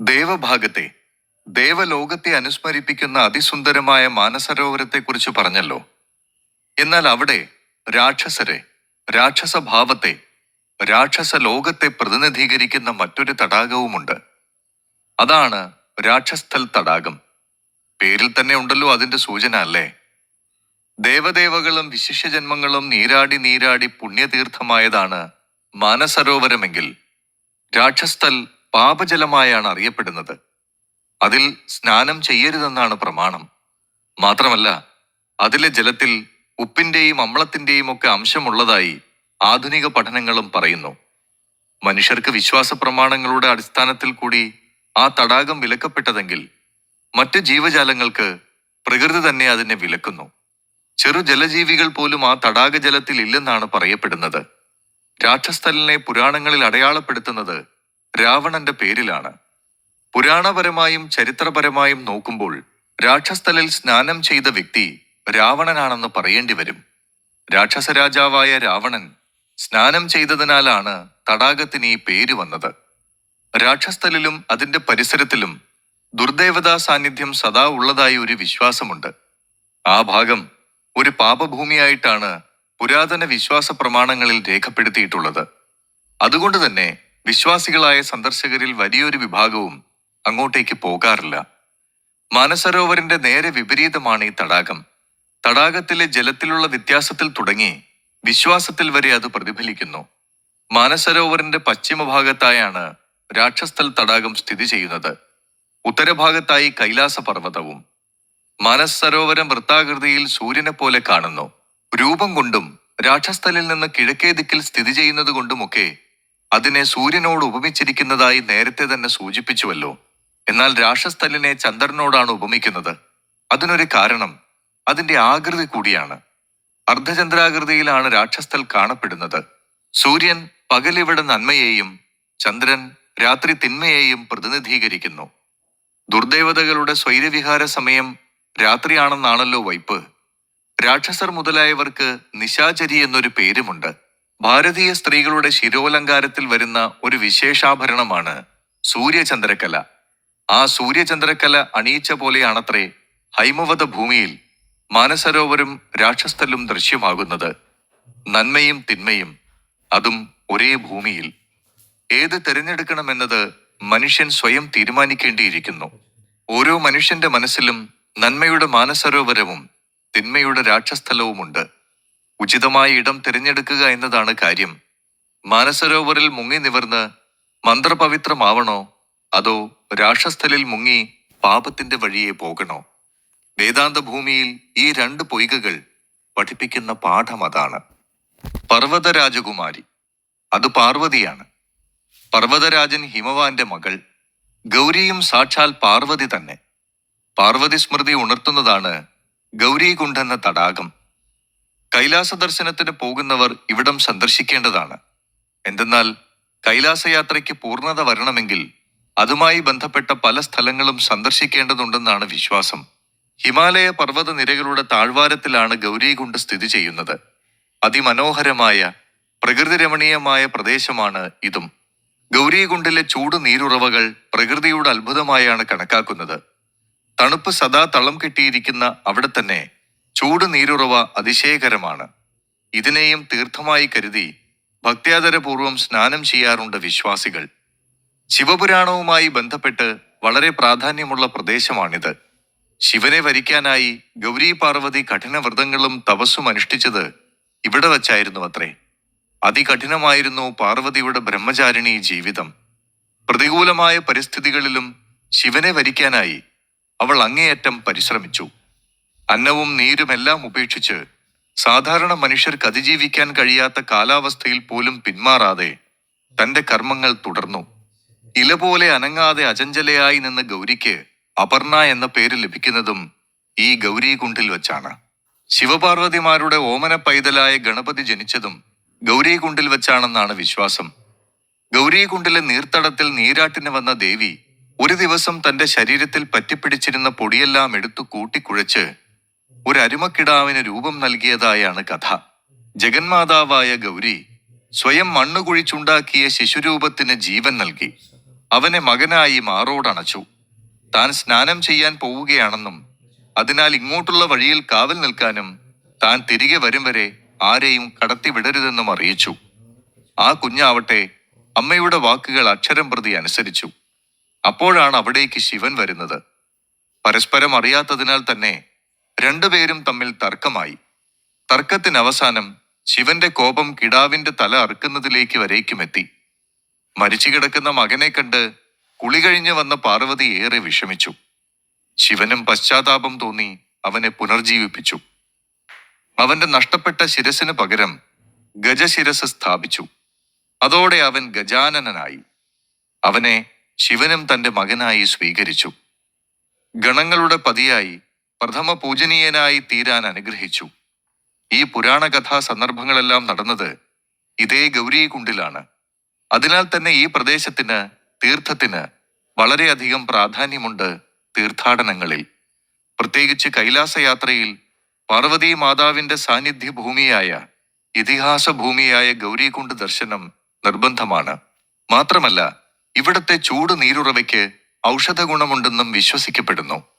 ദേവഭാഗത്തെ ദേവലോകത്തെ അനുസ്മരിപ്പിക്കുന്ന അതിസുന്ദരമായ മാനസരോവരത്തെക്കുറിച്ച് പറഞ്ഞല്ലോ. എന്നാൽ അവിടെ രാക്ഷസരെ, രാക്ഷസഭാവത്തെ, രാക്ഷസ ലോകത്തെ പ്രതിനിധീകരിക്കുന്ന മറ്റൊരു തടാകവുമുണ്ട്. അതാണ് രാക്ഷസ്ഥൽ തടാകം. പേരിൽ തന്നെ ഉണ്ടല്ലോ അതിന്റെ സൂചന, അല്ലേ? ദേവദേവകളും വിശിഷ്യജന്മങ്ങളും നീരാടി നീരാടി പുണ്യതീർത്ഥമായതാണ് മാനസരോവരമെങ്കിൽ രാക്ഷസ്ഥൽ പാപജലമായാണ് അറിയപ്പെടുന്നത്. അതിൽ സ്നാനം ചെയ്യരുതെന്നാണ് പ്രമാണം. മാത്രമല്ല, അതിലെ ജലത്തിൽ ഉപ്പിന്റെയും അമ്ലത്തിന്റെയും ഒക്കെ അംശമുള്ളതായി ആധുനിക പഠനങ്ങളും പറയുന്നു. മനുഷ്യർക്ക് വിശ്വാസ പ്രമാണങ്ങളുടെ അടിസ്ഥാനത്തിൽ കൂടി ആ തടാകം വിലക്കപ്പെട്ടതെങ്കിൽ മറ്റ് ജീവജാലങ്ങൾക്ക് പ്രകൃതി തന്നെ അതിനെ വിലക്കുന്നു. ചെറു ജലജീവികൾ പോലും ആ തടാക ജലത്തിൽ ഇല്ലെന്നാണ് പറയപ്പെടുന്നത്. രാക്ഷസ്ഥലിനെ പുരാണങ്ങളിൽ അടയാളപ്പെടുത്തുന്നത് രാവണന്റെ പേരിലാണ്. പുരാണപരമായും ചരിത്രപരമായും നോക്കുമ്പോൾ രാക്ഷസ്ഥലിൽ സ്നാനം ചെയ്ത വ്യക്തി രാവണനാണെന്ന് പറയേണ്ടി വരും. രാക്ഷസരാജാവായ രാവണൻ സ്നാനം ചെയ്തതിനാലാണ് തടാകത്തിന് ഈ പേര് വന്നത്. രാക്ഷസ്ഥലിലും അതിന്റെ പരിസരത്തിലും ദുർദേവതാ സാന്നിധ്യം സദാ ഉള്ളതായി ഒരു വിശ്വാസമുണ്ട്. ആ ഭാഗം ഒരു പാപഭൂമിയായിട്ടാണ് പുരാതന വിശ്വാസ പ്രമാണങ്ങളിൽ രേഖപ്പെടുത്തിയിട്ടുള്ളത്. അതുകൊണ്ട് തന്നെ വിശ്വാസികളായ സന്ദർശകരിൽ വലിയൊരു വിഭാഗവും അങ്ങോട്ടേക്ക് പോകാറില്ല. മാനസരോവറിന്റെ നേരെ വിപരീതമാണ് ഈ തടാകം. തടാകത്തിലെ ജലത്തിലുള്ള വ്യത്യാസത്തിൽ തുടങ്ങി വിശ്വാസത്തിൽ വരെ അത് പ്രതിഫലിക്കുന്നു. മാനസരോവറിന്റെ പശ്ചിമഭാഗത്തായാണ് രാക്ഷസ്ഥൽ തടാകം സ്ഥിതി ചെയ്യുന്നത്. ഉത്തരഭാഗത്തായി കൈലാസ പർവ്വതവും. മാനസരോവരം വൃത്താകൃതിയിൽ സൂര്യനെ പോലെ കാണുന്നു. രൂപം കൊണ്ടും രാക്ഷസ്ഥലിൽ നിന്ന് കിഴക്കേ ദിക്കിൽ സ്ഥിതി ചെയ്യുന്നത് കൊണ്ടുമൊക്കെ അതിനെ സൂര്യനോട് ഉപമിച്ചിരിക്കുന്നതായി നേരത്തെ തന്നെ സൂചിപ്പിച്ചുവല്ലോ. എന്നാൽ രാക്ഷസ്ഥലിനെ ചന്ദ്രനോടാണ് ഉപമിക്കുന്നത്. അതിനൊരു കാരണം അതിന്റെ ആകൃതി കൂടിയാണ്. അർദ്ധചന്ദ്രാകൃതിയിലാണ് രാക്ഷസ്ഥൽ കാണപ്പെടുന്നത്. സൂര്യൻ പകലിവിടെ നന്മയെയും ചന്ദ്രൻ രാത്രി തിന്മയെയും പ്രതിനിധീകരിക്കുന്നു. ദുർദേവതകളുടെ സ്വൈരവിഹാര സമയം രാത്രിയാണെന്നാണല്ലോ വൈപ്പ്. രാക്ഷസർ മുതലായവർക്ക് നിശാചരി എന്നൊരു പേരുമുണ്ട്. ഭാരതീയ സ്ത്രീകളുടെ ശിരോലങ്കാരത്തിൽ വരുന്ന ഒരു വിശേഷാഭരണമാണ് സൂര്യചന്ദ്രക്കല. ആ സൂര്യചന്ദ്രക്കല അണിയിച്ച പോലെയാണത്രേ ഹൈമവത ഭൂമിയിൽ മാനസരോവരും രാക്ഷസ്ഥലും ദൃശ്യമാകുന്നത്. നന്മയും തിന്മയും, അതും ഒരേ ഭൂമിയിൽ. ഏത് തിരഞ്ഞെടുക്കണമെന്നത് മനുഷ്യൻ സ്വയം തീരുമാനിക്കേണ്ടിയിരിക്കുന്നു. ഓരോ മനുഷ്യന്റെ മനസ്സിലും നന്മയുടെ മാനസരോവരവും തിന്മയുടെ രാക്ഷസ്ഥലവുമുണ്ട്. ഉചിതമായ ഇടം തിരഞ്ഞെടുക്കുക എന്നതാണ് കാര്യം. മാനസരോവറിൽ മുങ്ങി നിവർന്ന് മന്ത്രപവിത്രമാവണോ, അതോ രാക്ഷസ്ഥലിൽ മുങ്ങി പാപത്തിന്റെ വഴിയെ പോകണോ? വേദാന്ത ഭൂമിയിൽ ഈ രണ്ട് പൊയ്കകൾ പഠിപ്പിക്കുന്ന പാഠം അതാണ്. പർവ്വതരാജകുമാരി, അത് പാർവതിയാണ്. പർവ്വതരാജൻ ഹിമവാന്റെ മകൾ. ഗൗരിയും സാക്ഷാൽ പാർവതി തന്നെ. പാർവതി സ്മൃതി ഉണർത്തുന്നതാണ് ഗൗരീകുണ്ഠെന്ന തടാകം. കൈലാസ ദർശനത്തിന് പോകുന്നവർ ഇവിടം സന്ദർശിക്കേണ്ടതാണ്. എന്തെന്നാൽ കൈലാസയാത്രയ്ക്ക് പൂർണ്ണത വരണമെങ്കിൽ അതുമായി ബന്ധപ്പെട്ട പല സ്ഥലങ്ങളും സന്ദർശിക്കേണ്ടതുണ്ടെന്നാണ് വിശ്വാസം. ഹിമാലയ പർവ്വത നിരകളുടെ താഴ്വാരത്തിലാണ് ഗൗരീകുണ്ഡ് സ്ഥിതി ചെയ്യുന്നത്. അതിമനോഹരമായ പ്രകൃതി രമണീയമായ പ്രദേശമാണ് ഇതും. ഗൗരീകുണ്ഡിലെ ചൂട് നീരുറവകൾ പ്രകൃതിയുടെ അത്ഭുതമായാണ് കണക്കാക്കുന്നത്. തണുപ്പ് സദാ തളം കെട്ടിയിരിക്കുന്ന അവിടെ തന്നെ ചൂട് നീരുറവ അതിശയകരമാണ്. ഇതിനെയും തീർത്ഥമായി കരുതി ഭക്ത്യാദരപൂർവം സ്നാനം ചെയ്യാറുണ്ട് വിശ്വാസികൾ. ശിവപുരാണവുമായി ബന്ധപ്പെട്ട് വളരെ പ്രാധാന്യമുള്ള പ്രദേശമാണിത്. ശിവനെ വരിക്കാനായി ഗൗരി പാർവതി കഠിനവ്രതങ്ങളും തപസ്സും അനുഷ്ഠിച്ചത് ഇവിടെ വച്ചായിരുന്നു അത്രേ. അതികഠിനമായിരുന്നു പാർവതിയുടെ ബ്രഹ്മചാരിണി ജീവിതം. പ്രതികൂലമായ പരിസ്ഥിതികളിലും ശിവനെ വരിക്കാനായി അവൾ അങ്ങേയറ്റം പരിശ്രമിച്ചു. അന്നവും നീരുമെല്ലാം ഉപേക്ഷിച്ച് സാധാരണ മനുഷ്യർക്ക് അതിജീവിക്കാൻ കഴിയാത്ത കാലാവസ്ഥയിൽ പോലും പിന്മാറാതെ തന്റെ കർമ്മങ്ങൾ തുടർന്നു. ഇല പോലെ അനങ്ങാതെ അചഞ്ചലയായി നിന്ന ഗൗരിക്ക് അപർണ എന്ന പേര് ലഭിക്കുന്നതും ഈ ഗൗരീകുണ്ഡിൽ വച്ചാണ്. ശിവപാർവതിമാരുടെ ഓമന പൈതലായ ഗണപതി ജനിച്ചതും ഗൗരീകുണ്ഡിൽ വച്ചാണെന്നാണ് വിശ്വാസം. ഗൗരീകുണ്ഡിലെ നീർത്തടത്തിൽ നീരാട്ടിന് വന്ന ദേവി ഒരു ദിവസം തന്റെ ശരീരത്തിൽ പറ്റിപ്പിടിച്ചിരുന്ന പൊടിയെല്ലാം എടുത്തു കൂട്ടിക്കുഴച്ച് ഒരു അരുമക്കിടാവിന് രൂപം നൽകിയതായാണ് കഥ. ജഗന്മാതാവായ ഗൗരി സ്വയം മണ്ണുകുഴിച്ചുണ്ടാക്കിയ ശിശുരൂപത്തിന് ജീവൻ നൽകി. അവനെ മകനായി മാറോടണച്ചു. താൻ സ്നാനം ചെയ്യാൻ പോവുകയാണെന്നും അതിനാൽ ഇങ്ങോട്ടുള്ള വഴിയിൽ കാവൽ നിൽക്കാനും താൻ തിരികെ വരും വരെ ആരെയും കടത്തിവിടരുതെന്നും അറിയിച്ചു. ആ കുഞ്ഞാവട്ടെ അമ്മയുടെ വാക്കുകൾ അക്ഷരം പ്രതി അനുസരിച്ചു. അപ്പോഴാണ് അവിടേക്ക് ശിവൻ വരുന്നത്. പരസ്പരം അറിയാത്തതിനാൽ തന്നെ രണ്ടുപേരും തമ്മിൽ തർക്കമായി. തർക്കത്തിന് അവസാനം ശിവന്റെ കോപം കിടാവിന്റെ തല അറുക്കുന്നതിലേക്ക് വരേക്കുമെത്തി. മരിച്ചു കിടക്കുന്ന മകനെ കണ്ട് കുളി കഴിഞ്ഞ് വന്ന പാർവതി ഏറെ വിഷമിച്ചു. ശിവനും പശ്ചാത്താപം തോന്നി അവനെ പുനർജീവിപ്പിച്ചു. അവന്റെ നഷ്ടപ്പെട്ട ശിരസിന് പകരം ഗജശിരസ് സ്ഥാപിച്ചു. അതോടെ അവൻ ഗജാനനനായി. അവനെ ശിവനും തന്റെ മകനായി സ്വീകരിച്ചു. ഗണങ്ങളുടെ പതിയായി പ്രഥമ പൂജനീയനായി തീരാൻ അനുഗ്രഹിച്ചു. ഈ പുരാണ കഥാ സന്ദർഭങ്ങളെല്ലാം നടന്നത് ഇതേ ഗൗരീകുണ്ടിലാണ്. അതിനാൽ തന്നെ ഈ പ്രദേശത്തിന്, തീർത്ഥത്തിന് വളരെയധികം പ്രാധാന്യമുണ്ട്. തീർത്ഥാടനങ്ങളിൽ, പ്രത്യേകിച്ച് കൈലാസയാത്രയിൽ പാർവതീ മാതാവിന്റെ സാന്നിധ്യ ഭൂമിയായ, ഇതിഹാസ ഭൂമിയായ ഗൗരീകുണ്ട് ദർശനം നിർബന്ധമാണ്. മാത്രമല്ല ഇവിടത്തെ ചൂട് നീരുറവയ്ക്ക് ഔഷധ ഗുണമുണ്ടെന്നും വിശ്വസിക്കപ്പെടുന്നു.